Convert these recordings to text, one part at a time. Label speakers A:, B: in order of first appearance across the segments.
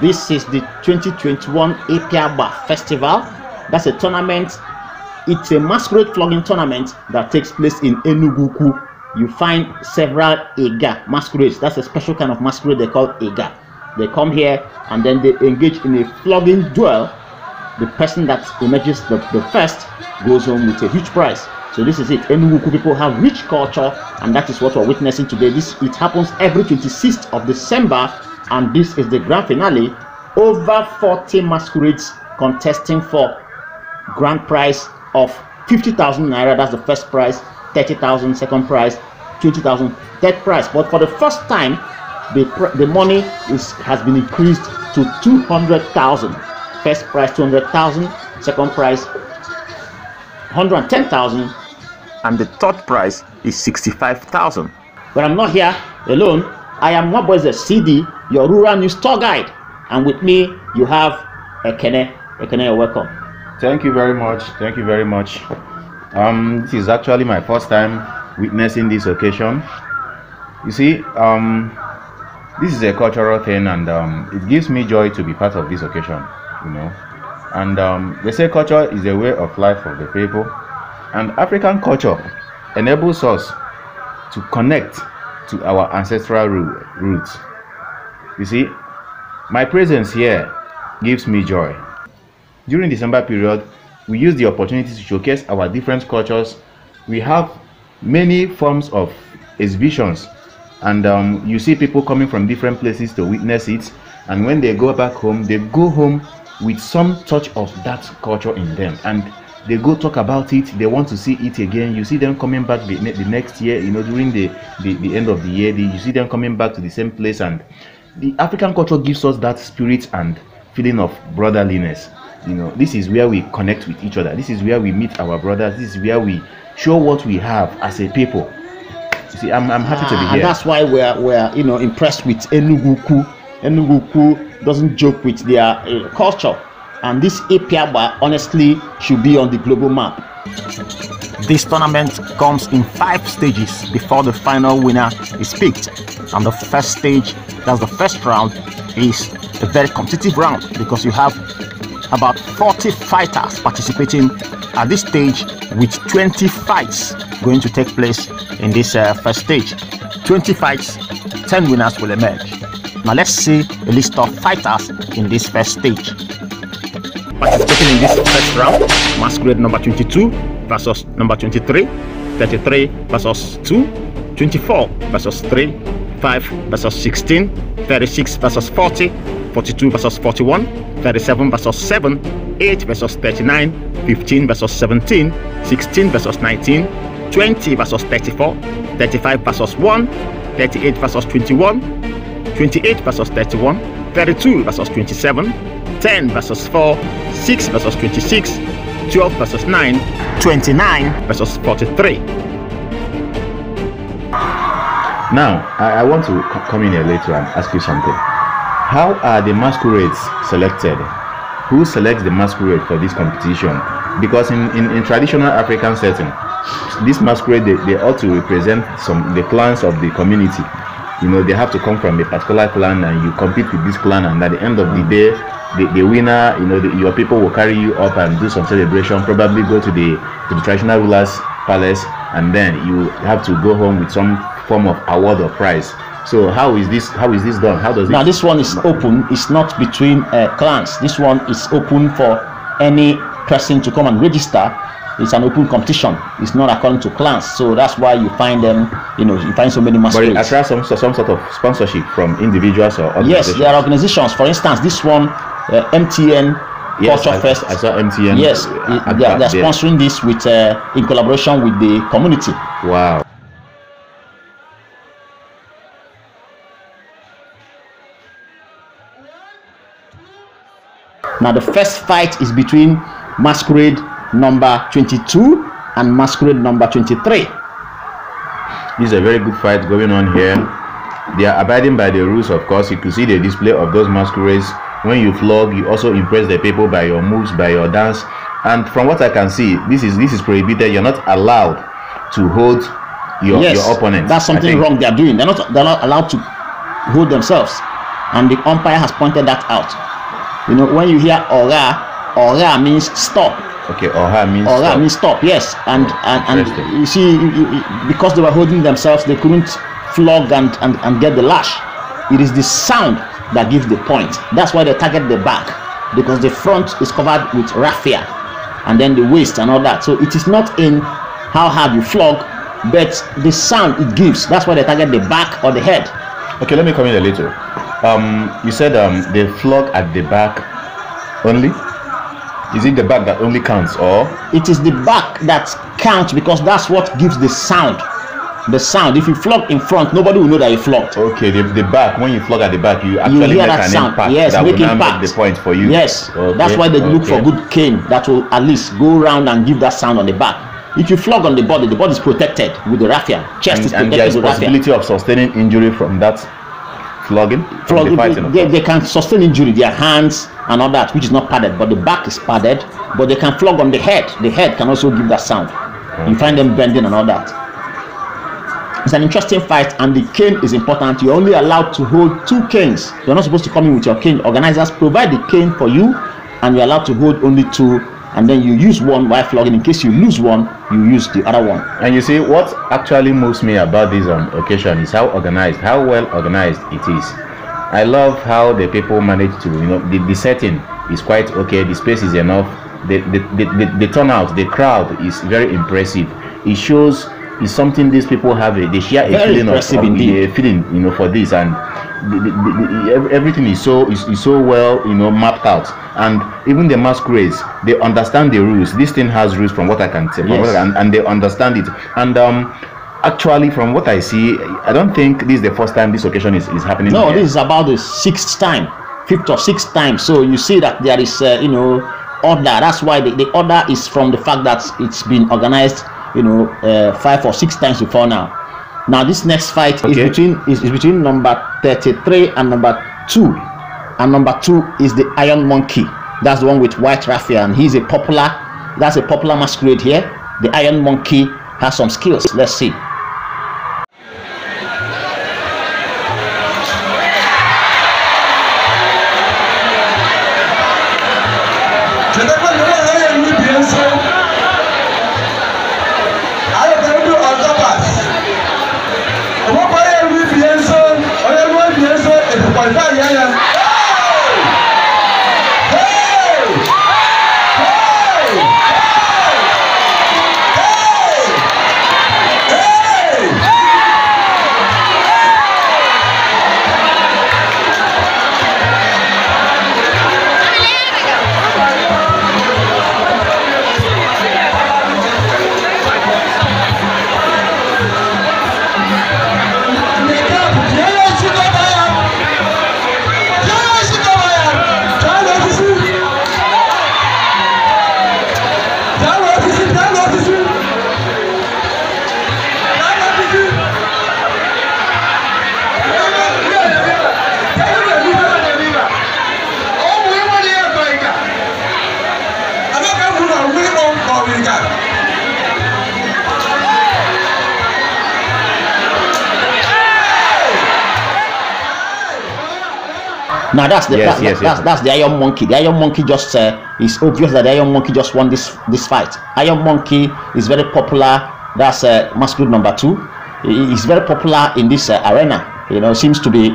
A: This is the 2021 Ipia Agba Festival. That's a tournament. It's a masquerade flogging tournament that takes place in Enugwu-Ukwu. You find several Ega masquerades. That's a special kind of masquerade they call Ega. They come here and then they engage in a flogging duel. The person that emerges the first goes home with a huge prize. So this is it. Enugwu-Ukwu people have rich culture, and that is what we're witnessing today. It happens every 26th of December, and this is the grand finale. Over 40 masquerades contesting for grand prize of 50,000 naira. That's the first prize. 30,000 second prize. 20,000 third prize. But for the first time, the money has been increased to 200,000. First prize 200,000, second prize 110,000, and the third prize is 65,000. But I'm not here alone. I am Nwabueze CD, your rural news tour guide, and with me you have Ekene. Ekene, you're welcome.
B: Thank you very much. Thank you very much. This is actually my first time witnessing this occasion. You see, this is a cultural thing, and it gives me joy to be part of this occasion, you know. And they say culture is a way of life of the people, and African culture enables us to connect to our ancestral roots. You see, my presence here gives me joy. During December period, we use the opportunity to showcase our different cultures. We have many forms of exhibitions, and you see people coming from different places to witness it, and when they go back home, they go home with some touch of that culture in them, and they go talk about it. They want to see it again. You see them coming back the next year, you know, during the end of the year. You see them coming back to the same place, and the African culture gives us that spirit and feeling of brotherliness. You know, this is where we connect with each other. This is where we meet our brothers. This is where we show what we have as a people. You see, I'm happy to be here.
A: And that's why we're you know, impressed with Enugwu-Ukwu. Enugwu-Ukwu doesn't joke with their culture, and this Ipia Agba honestly should be on the global map. This tournament comes in 5 stages before the final winner is picked, and the first stage, that's the first round, is a very competitive round because you have about 40 fighters participating at this stage, with 20 fights going to take place in this first stage. 20 fights, 10 winners will emerge. Now let's see a list of fighters in this first stage. Participating in this first round: Masquerade number 22 versus number 23, 33 versus 2, 24 versus 3, 5 versus 16, 36 versus 40, 42 versus 41, 37 versus 7, 8 versus 39, 15 versus 17, 16 versus 19, 20 versus 34, 35 versus 1, 38 versus 21, 28 versus 31, 32 versus 27, 10 versus 4, 6 versus 26, 12 versus 9, 29 versus 43.
B: Now, I want to come in here later and ask you something. How are the masquerades selected? Who selects the masquerade for this competition? Because in traditional African setting, this masquerade, they ought to represent the clans of the community. You know, they have to come from a particular clan, and you compete with this clan, and at the end of the day, the winner, you know, your people will carry you up and do some celebration, probably go to the traditional ruler's palace, and then you have to go home with some form of award or prize. So how is this done? How does it?
A: Now this one is open. It's not between clans. This one is open for any person to come and register. It's an open competition. It's not according to clans. So that's why you find them, you know, you find so many masquerades.
B: But it attracts some sort of sponsorship from individuals or organizations.
A: Yes, there are organizations. For instance, this one, MTN Culture Fest.
B: I saw MTN.
A: Yes, they're sponsoring this with in collaboration with the community.
B: Wow.
A: Now the first fight is between Masquerade number 22 and Masquerade number 23.
B: This is a very good fight going on here. They are abiding by the rules, of course. You can see the display of those masquerades. When you flog, you also impress the people by your moves, by your dance. And from what I can see, this is prohibited. You're not allowed to hold your opponent.
A: That's something wrong they are doing. They're not allowed to hold themselves. and the umpire has pointed that out. You know, when you hear ora means stop.
B: Okay, ora
A: means stop. Yes, and you see, because they were holding themselves, they couldn't flog and get the lash. It is the sound that gives the point. That's why they target the back, because the front is covered with raffia, and then the waist and all that. So it is not in how hard you flog, but the sound it gives. That's why they target the back or the head.
B: Okay, let me come in a little. You said they flog at the back only. Is it the back that only counts, or
A: it is the back that counts, because that's what gives the sound? The sound. If you flog in front, nobody will know that you flogged.
B: Okay, the back. When you flog at the back, you actually
A: hear
B: make
A: that
B: an
A: sound.
B: impact.
A: Yes,
B: that
A: make
B: will
A: impact.
B: Make the point for you.
A: Yes,
B: okay.
A: That's why they look for good cane that will at least go around and give that sound on the back. If you flog on the body is protected with the raffia. Chest is protected
B: and there is
A: with
B: possibility
A: raffia.
B: of sustaining injury from that flogging.
A: They can sustain injury, their hands and all that, which is not padded, but the back is padded. But they can flog on the head. The head can also give that sound. Okay. You find them bending and all that. It's an interesting fight, and the cane is important. You're only allowed to hold 2 canes. You're not supposed to come in with your cane. Organizers provide the cane for you, and you're allowed to hold only 2, and then you use one while flogging. In case you lose one, you use the other one.
B: And you see, what actually moves me about this occasion is how well organized it is. I love how the people manage to, you know, the setting is quite okay. The space is enough. The turnout, the crowd is very impressive. It shows it's something these people have. They share a feeling a feeling, you know, for this, and everything is so well, you know, mapped out. And even the masquerades, they understand the rules. This thing has rules, from what I can tell, and they understand it. And actually, from what I see, I don't think this is the first time this occasion is happening.
A: No, this is about the 6th time, 5th or 6th time. So you see that there is, you know, order. That's why the order is from the fact that it's been organized, you know, 5 or 6 times before now. Now this next fight is between number 33 and number 2, and number 2 is the Iron Monkey. That's the one with white raffia, and he's a popular masquerade here. The Iron Monkey has some skills. Let's see. Now that's the that's the Iron Monkey. The Iron Monkey just it's obvious that the Iron Monkey just won this fight. Iron Monkey is very popular. That's Masquerade number 2. He's very popular in this arena. You know, seems to be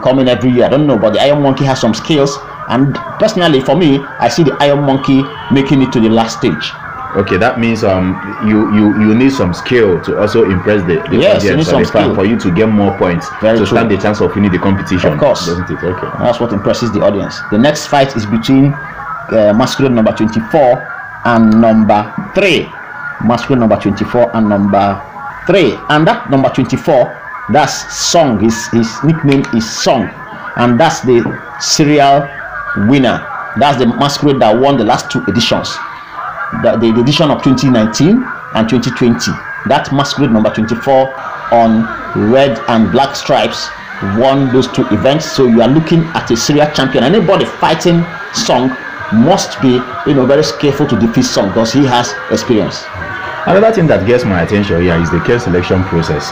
A: coming every year. I don't know, but the Iron Monkey has some skills. And personally, for me, I see the Iron Monkey making it to the last stage.
B: Okay, that means you need some skill to also impress the audience or the fan for you to get more points to stand the chance of winning the competition.
A: Of course,
B: doesn't it? Okay,
A: that's what impresses the audience. The next fight is between Masquerade number 24 and number 3. Masquerade number 24 and number 3, and that number 24, that's Song. His nickname is Song, and that's the serial winner. That's the Masquerade that won the last 2 editions. The edition of 2019 and 2020. That Masquerade number 24 on red and black stripes won those 2 events. So you are looking at a serial champion. Anybody fighting Song must be, you know, very careful to defeat Song, because he has experience.
B: Another thing that gets my attention here is the care selection process.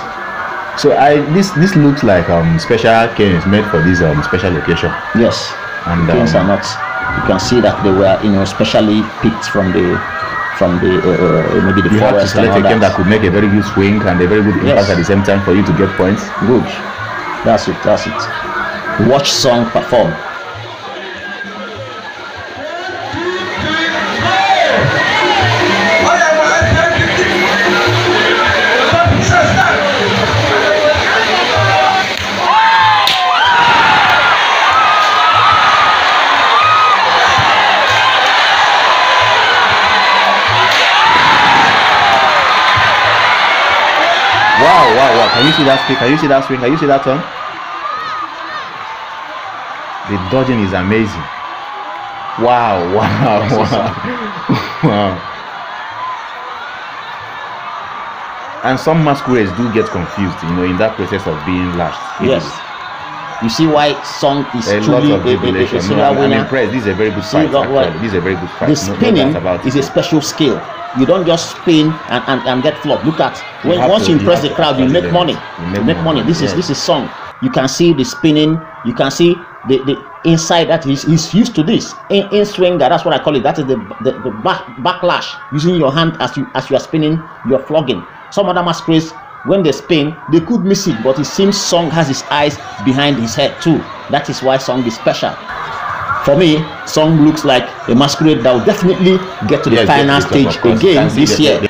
B: So this looks like special canes made for this special occasion.
A: Yes,
B: and
A: canes are not. You can see that they were specially picked from the maybe the
B: you
A: forest.
B: have to select a cane that could make a very good swing and a very good impact at the same time for you to get points.
A: Good. That's it. That's it. Watch song perform.
B: Wow. Can you see that swing? Can you see that swing? Can you see that turn? The dodging is amazing. Wow. And some masquerades do get confused, in that process of being lashed.
A: Yes. You see why song is
B: a
A: truly
B: lot of jubilation. I'm impressed. This is a very good fight. This is a very good fight.
A: The spinning is a special skill. You don't just spin and get flogged. Look at once you impress the crowd, you make money. You make money. This is song. You can see the spinning. You can see the inside that he's used to this in swinger. That's what I call it. That is the backlash, using your hand as you are spinning. You're flogging. Some other masquerades, when they spin, they could miss it, but it seems Song has his eyes behind his head too. That is why Song is special. For me, Song looks like a masquerade that will definitely get to the final stage again this year.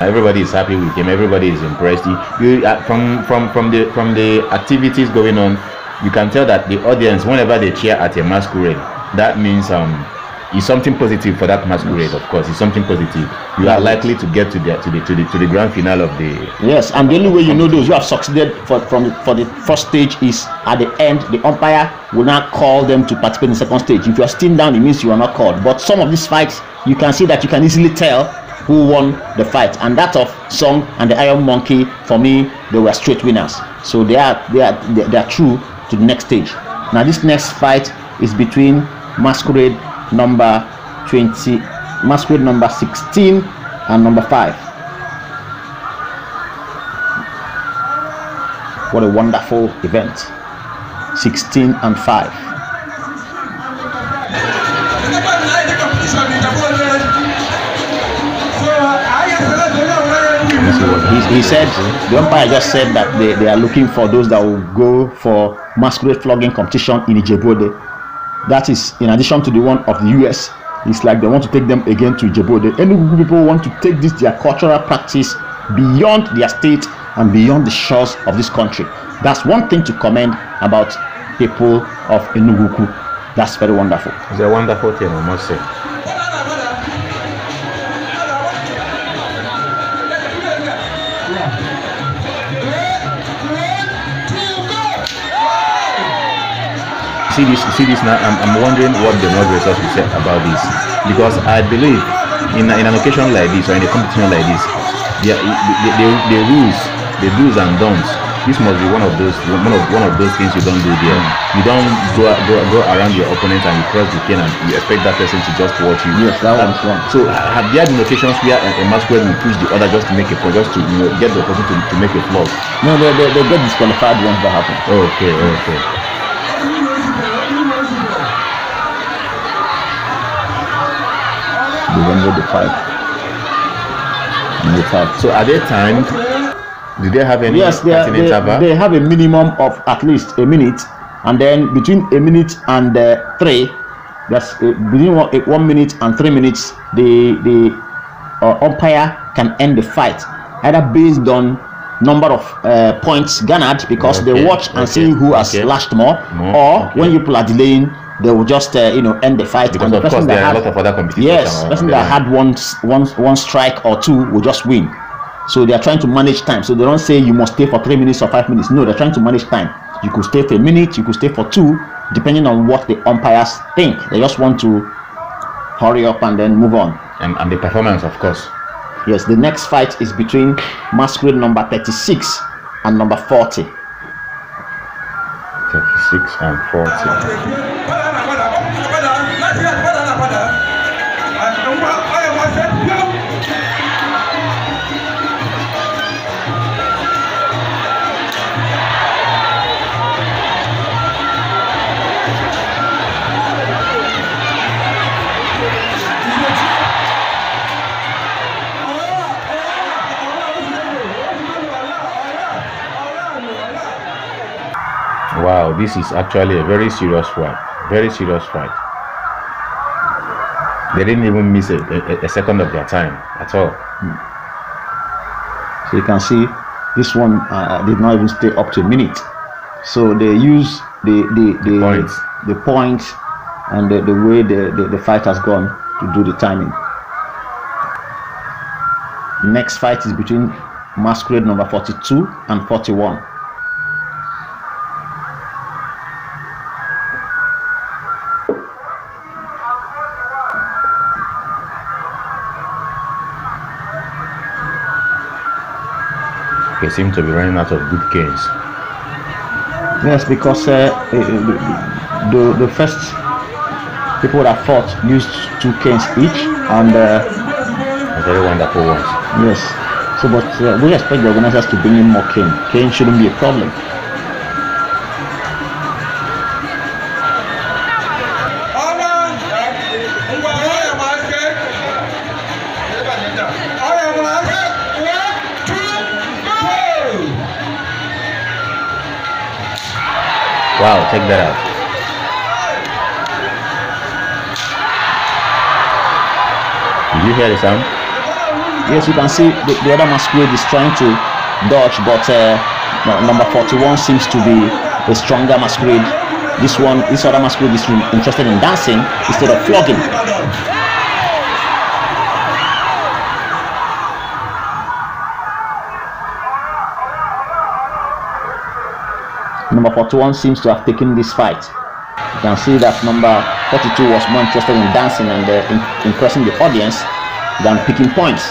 B: Everybody is happy with him. Everybody is impressed. From the activities going on, you can tell that the audience, whenever they cheer at a masquerade, that means it's something positive for that masquerade. Of course, it's something positive. You are likely to get to the grand finale of the.
A: Yes, and the only way you know those who have succeeded for the first stage is at the end. The umpire will not call them to participate in the second stage. If you are still down, it means you are not called. But some of these fights, you can see that you can easily tell who won the fight, and that of Song and the Iron Monkey, for me, they were straight winners. So they are true to the next stage. Now this next fight is between Masquerade number 20, Masquerade number 16 and number 5. What a wonderful event. 16 and 5. He said, the umpire just said that they are looking for those that will go for masquerade flogging competition in Ijebu-Ode. That is in addition to the one of the US. It's like they want to take them again to Ijebu-Ode. Enugu people want to take their cultural practice beyond their state and beyond the shores of this country. That's one thing to commend about people of Enugwu-Ukwu. That's very wonderful.
B: It's a wonderful thing, I must say. See this now. I'm wondering what the moderators will say about this, because I believe in an occasion like this or in a competition like this, the rules, the do's and don'ts. This must be one of those things you don't do there. You don't go around your opponent and you cross the cane and you expect that person to just watch you.
A: Yes, that one's wrong.
B: So have there been occasions where a masquerade will push the other just to make a point, just to get the person to make a flog?
A: No, they get disqualified once that happens.
B: Okay.
A: They ended the fight.
B: So are they timed? Do they have any?
A: Yes, they have a minimum of at least a minute, and then between a minute and 3, that's between 1 minute and 3 minutes, the umpire can end the fight, either based on number of points garnered, because they watch and see who has lashed more, or when people are delaying, they will just end the fight,
B: because
A: and the person
B: there are a lot of other competitors.
A: Yes, the person that had one strike or 2 will just win. So they are trying to manage time. So they don't say you must stay for 3 minutes or 5 minutes. No, they're trying to manage time. You could stay for a minute, you could stay for 2, depending on what the umpires think. They just want to hurry up and then move on.
B: And the performance, of course.
A: Yes, the next fight is between Masquerade number 36 and number 40.
B: 36 and 40. Wow, this is actually a very serious fight. Very serious fight. They didn't even miss a second of their time at all.
A: So you can see this one did not even stay up to a minute. So they use the points and the way the fight has gone to do the timing. The next fight is between Masquerade number 42 and 41.
B: They seem to be running out of good games.
A: Yes, because the first people that fought used 2 canes each, and
B: very wonderful ones.
A: Yes, so but we expect the organizers to bring in more cane. Cane shouldn't be a problem.
B: Wow, check that out. Did you hear the sound?
A: Yes, you can see the other Masquerade is trying to dodge, but number 41 seems to be a stronger Masquerade. This other Masquerade is interested in dancing instead of flogging. Number 41 seems to have taken this fight. You can see that number 42 was more interested in dancing and impressing the audience than picking points.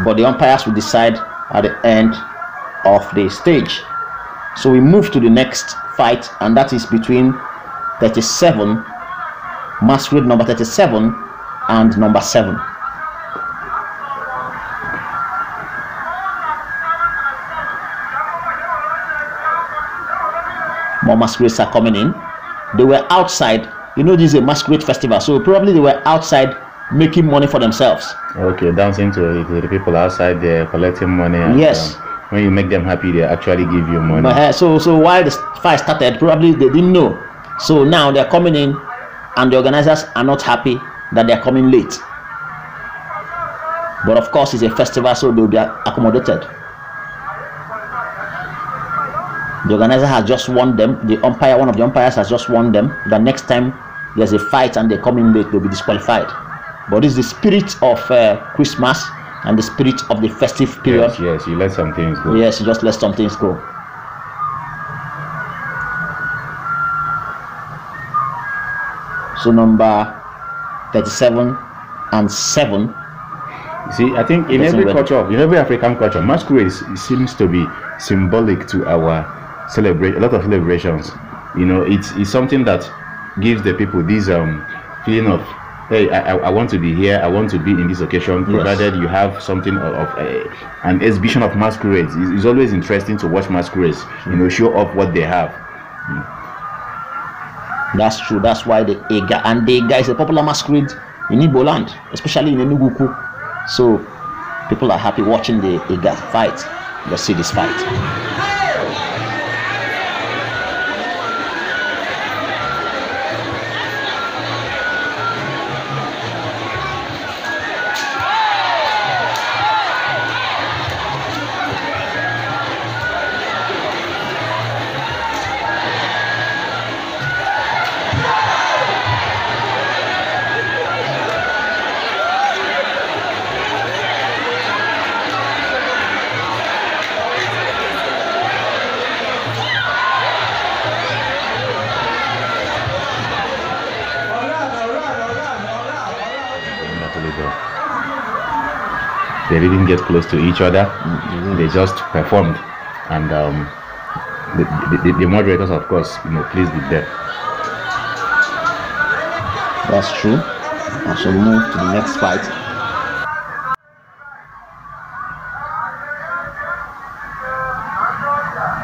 A: But the umpires will decide at the end of the stage. So we move to the next fight, and that is between 37, Masquerade number 37 and number 7. More masquerades are coming in. They were outside. You know, this is a masquerade festival, so probably they were outside making money for themselves.
B: Okay, dancing to the people outside there, collecting money. And,
A: yes.
B: When you make them happy, they actually give you money.
A: But, so while the fight started, probably they didn't know. So now they're coming in, and the organizers are not happy that they're coming late. But of course, it's a festival, so they'll be accommodated. The organizer has just warned them. One of the umpires has just warned them that next time there's a fight and they come in late, they'll be disqualified. But it's the spirit of Christmas and the spirit of the festive period.
B: Yes, you let some things go.
A: Yes, you just let some things go. So number 37 and 7.
B: You see, I think in every culture, in every African culture, masquerade seems to be symbolic to our a lot of celebrations. You know, it's something that gives the people this feeling of, hey, I want to be here, I want to be in this occasion, provided you have something of an exhibition of masquerades. It's always interesting to watch masquerades, you know, show off what they have.
A: That's true. That's why the Ega is a popular masquerade in Igbo land, especially in Enugwu-Ukwu. So people are happy watching the Ega fight. Let's see this fight.
B: They didn't get close to each other. They just performed, and the moderators, of course, you know, pleased with them.
A: That's true. I shall move to the next fight.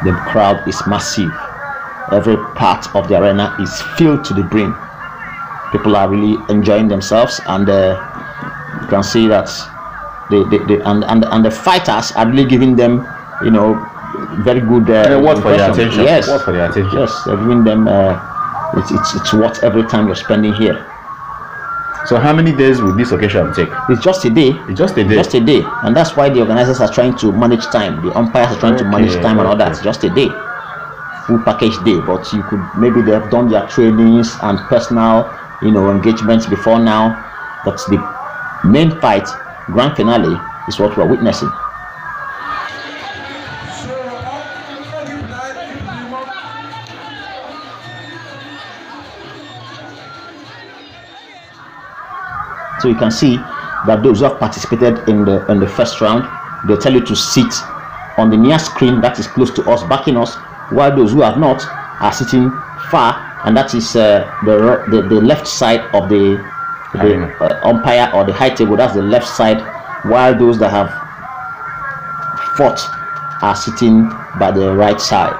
A: The crowd is massive. Every part of the arena is filled to the brim. People are really enjoying themselves, and you can see that and the fighters are really giving them, you know, very good
B: word for their attention.
A: Yes,
B: word for their attention.
A: Yes, they're giving them it's worth every time you're spending here.
B: So how many days will this occasion take?
A: It's just a day.
B: It's just a day.
A: Just a day, and that's why the organizers are trying to manage time. The umpires are trying to manage time and all that. It's just a day, full package day. But you could, maybe they have done their trainings and personal, you know, engagements before now. But the main fight, grand finale, is what we're witnessing. So you can see that those who have participated in the first round, they'll tell you to sit on the near screen that is close to us, backing us, while those who have not are sitting far, and that is the left side of the umpire, or the high table. That's the left side, while those that have fought are sitting by the right side.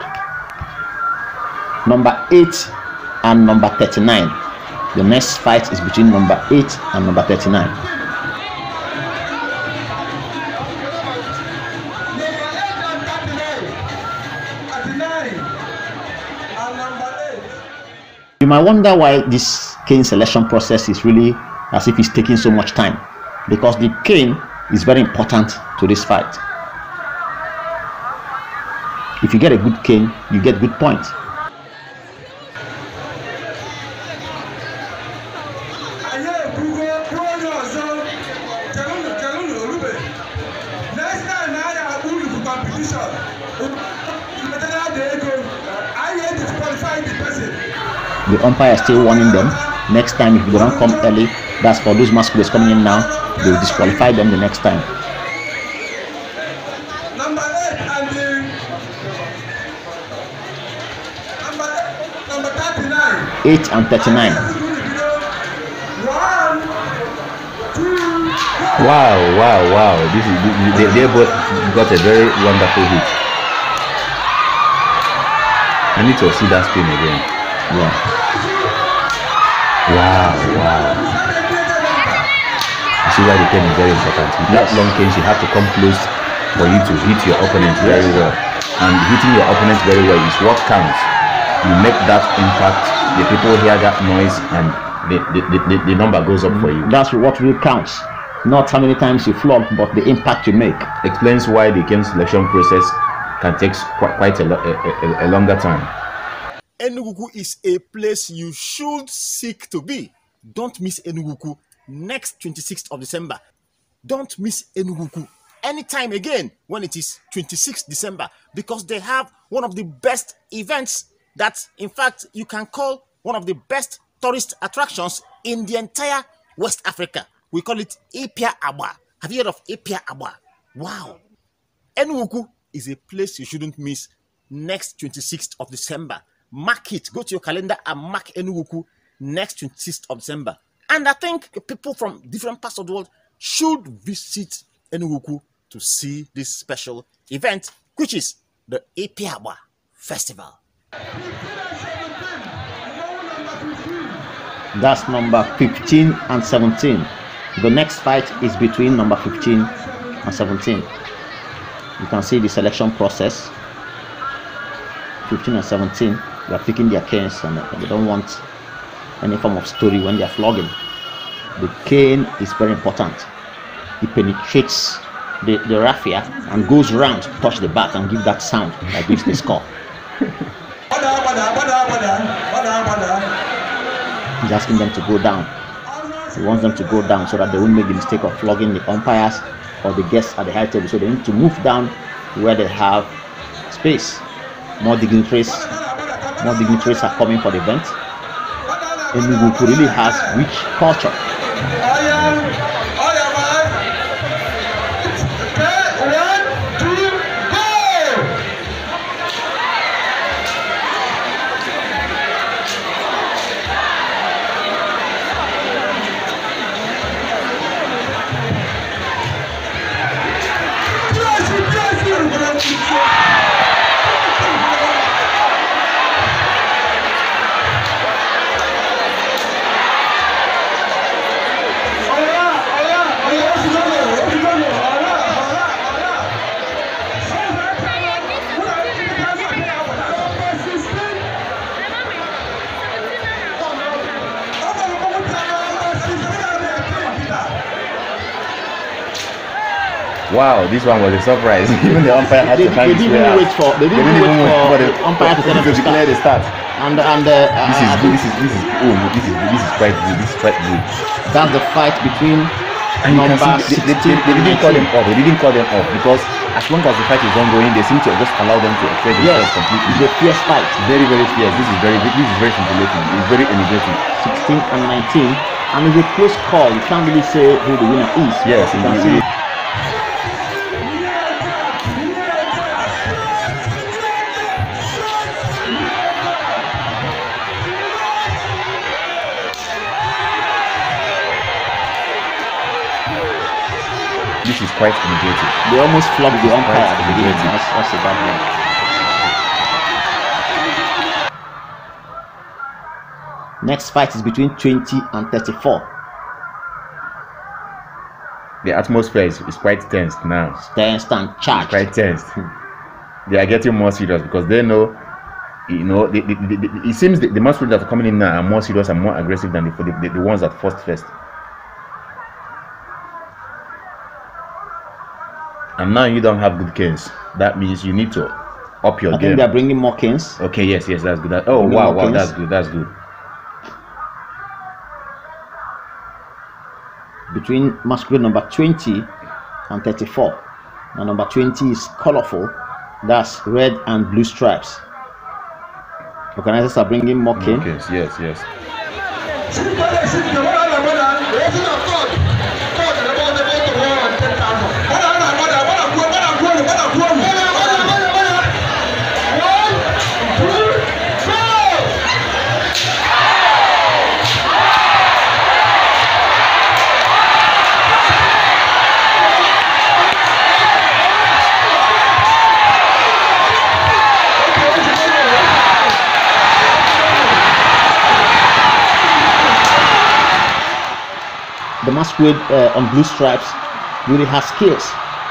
A: Number 8 and number 39. The next fight is between number 8 and number 39. You might wonder why this cane selection process is really as if it's taking so much time, because the cane is very important to this fight. If you get a good cane, you get good points. The umpire is still warning them. Next time, if they don't come early, that's for those masquerades coming in now, they will disqualify them the next time.
C: Number 8 and number 39.
A: 8 and 39.
B: Wow. This is they both got a very wonderful hit. I need to see that spin again.
A: Yeah.
B: Wow. You see why the cane is very important. With that long cane, you have to come close for you to hit your opponent very well. And hitting your opponent very well is what counts. You make that impact, the people hear that noise, and the number goes up for you.
A: That's what really counts. Not how many times you flog, but the impact you make.
B: Explains why the cane selection process can take quite a longer time.
D: Enugwu-Ukwu is a place you should seek to be. Don't miss Enugwu-Ukwu next 26th of December. Don't miss Enugwu-Ukwu anytime again when it is 26th December, because they have one of the best events that, in fact, you can call one of the best tourist attractions in the entire West Africa. We call it Ipia Agba. Have you heard of Ipia Agba? Wow. Enugwu-Ukwu is a place you shouldn't miss next 26th of December. Mark it. Go to your calendar and mark Enugwu-Ukwu next 26th of December. And I think people from different parts of the world should visit Enugwu-Ukwu to see this special event, which is the Ipia Agba Festival.
A: That's number 15 and 17. The next fight is between number 15 and 17. You can see the selection process. 15 and 17, they are picking their canes, and they don't want any form of story when they are flogging. The cane is very important. It penetrates the raffia and goes round to touch the back and give that sound that gives the score. He's asking them to go down. He wants them to go down so that they won't make the mistake of flogging the umpires or the guests at the high table. So they need to move down where they have space. More dignitaries are coming for the event. Enugwu-Ukwu really has rich culture.
B: Wow, this one was a surprise. Even the umpire had to find his way out.
A: They didn't even wait for the umpire to
B: declare the start.
A: This
B: is quite good. This is quite good.
A: That's the fight between number 16
B: they didn't call them off. They didn't call them off because as long as the fight is ongoing, they seem to just allow them to express themselves completely.
A: It's a fierce fight.
B: Very, very fierce. This is very scintillating. It's very energetic.
A: 16 and 19, and it's a close call. You can't really say who the winner is.
B: Yes, indeed. This is quite energetic.
A: They almost flogged the umpire at the beginning. That's a bad one. Next fight is between 20 and 34.
B: The atmosphere is quite tense now.
A: Tense and charged.
B: Quite tense. They are getting more serious because they know, it seems the masquerades that are coming in now are more serious and more aggressive than the ones that fought first. And now you don't have good canes. That means you need to up your game.
A: I think they're bringing more canes.
B: Okay, yes, that's good. Oh, wow, that's good.
A: Between masquerade number 20 and 34. Now number 20 is colorful. That's red and blue stripes. Organizers are bringing more canes.
B: Yes.
A: The masquerade on blue stripes really has skills.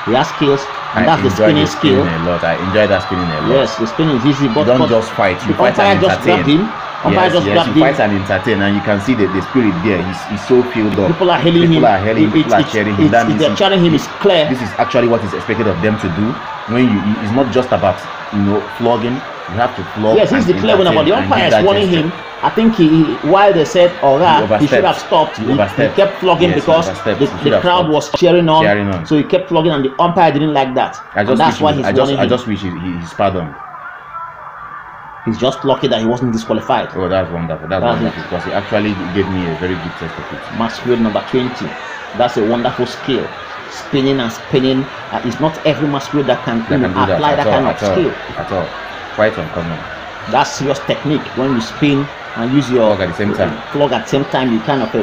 A: He has skills, and that's the spinning skill.
B: A lot. I enjoy that spinning a lot.
A: Yes, the spinning is easy, but
B: don't just fight. You fight and entertain.
A: Yes,
B: you fight and entertain, and you can see the spirit there. He's so filled up.
A: People are hailing him.
B: People are cheering him.
A: They're cheering him. It's clear.
B: This is actually what is expected of them to do. It's not just about flogging. You have to flog.
A: Yes, he's the clear winner, but the umpire is warning him. I think while they said he should have stopped, he kept flogging because the crowd was cheering on. So he kept flogging, and the umpire didn't like that. That's why he's warning him.
B: I just wish he's pardoned.
A: He's just lucky that he wasn't disqualified.
B: Oh, that's wonderful. That's wonderful because he actually gave me a very good test of it.
A: Masquerade number 20. That's a wonderful skill. Spinning and spinning. It's not every masquerade that can apply that kind of skill.
B: At all. Quite uncommon.
A: That's serious technique. When you spin and use your
B: flog at the same time.
A: You kind of a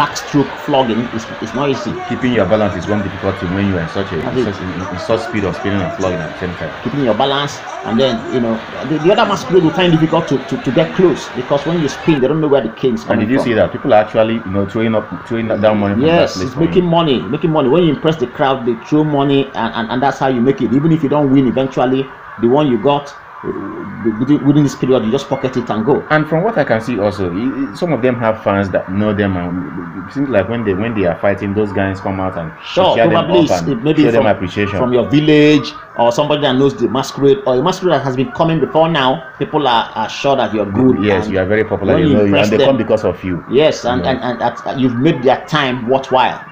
A: backstroke flogging. It's not easy.
B: Keeping your balance is one difficult thing when you are in such speed of spinning and flogging at the same time.
A: Keeping your balance, and then the other masquerade will find it difficult to get close because when you spin, they don't know where the king is coming from.
B: And did you see that people are actually throwing down money?
A: Yes, it's making money. When you impress the crowd, they throw money, and that's how you make it. Even if you don't win, eventually the one you got within this period, you just pocket it and go.
B: And from what I can see also, some of them have fans that know them, and it seems like when they are fighting, those guys come out and cheer them up and show them appreciation
A: from your village, or somebody that knows the masquerade, or a masquerade that has been coming before now. People are sure that you're good.
B: Yes, you are very popular, and they come because of you.
A: Yes, and you've made their time worthwhile.